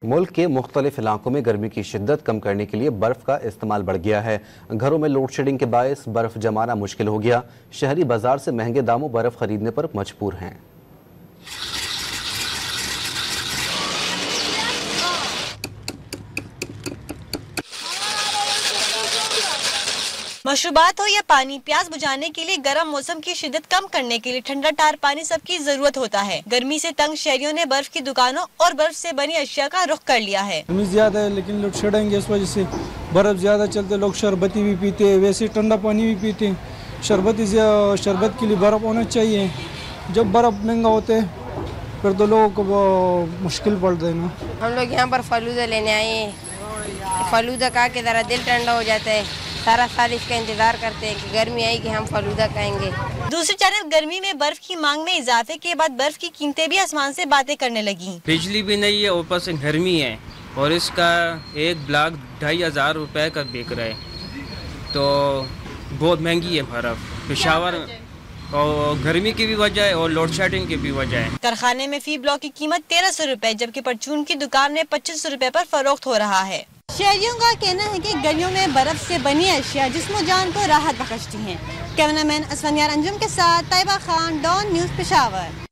ملک کے مختلف علاقوں میں گرمی کی شدت کم کرنے کے لیے برف کا استعمال بڑھ گیا ہے۔ گھروں میں لوڈ شیڈنگ کے باعث برف جمانا مشکل ہو گیا۔ شہری بازار سے مہنگے داموں برف خریدنے پر مجبور ہیں۔ مشروبات ہو یا پانی، پیاس بجھانے کے لیے گرم موسم کی شدت کم کرنے کے لیے ٹھنڈا ٹار پانی سب کی ضرورت ہوتا ہے۔ گرمی سے تنگ شہریوں نے برف کی دکانوں اور برف سے بنی اشیاء کا رخ کر لیا ہے۔ گرمی زیادہ ہے لیکن لوڈ شیڈنگ اس وجہ سے برف زیادہ چلتے، لوگ شربتی بھی پیتے ہیں، ویسے ٹھنڈا پانی بھی پیتے ہیں۔ شربت کے لیے برف ہونا چاہیے۔ جب برف مہنگا ہوتے ہے پھر تو لوگوں کو مشکل پڑتا ہے نا۔ ہم لوگ یہاں پر فلودہ لینے آئے ہیں۔ فلودہ کھا کے ذرا دل ٹھنڈا ہو جاتا ہے۔ سارا سال اس کا انتظار کرتے ہیں کہ گرمی آئے گی ہم فلودہ کھائیں گے۔ دوسری جانب گرمی میں برف کی مانگ میں اضافے کے بعد برف کی قیمتیں بھی آسمان سے باتیں کرنے لگیں۔ بجلی بھی نہیں ہے، اوپر سے گرمی ہے اور اس کا ایک بلاک 2500 روپے کا بک رہا ہے، تو بہت مہنگی ہے برف پشاور، اور گرمی کی بھی وجہ ہے اور لوڈ شیڈنگ کی بھی وجہ ہے۔ کارخانے میں فی بلاک کی قیمت 1300 روپے جبکہ پرچون کی دکان میں 2500 روپے پر فروخت ہو رہا ہے۔ شہریوں کا کہنا ہے کہ گلیوں میں برف سے بنی اشیاء جسم و جان کو راحت بخشتی ہیں۔ کیمرہ مین اسفندیار انجم کے ساتھ طیبہ خان، ڈان نیوز، پشاور۔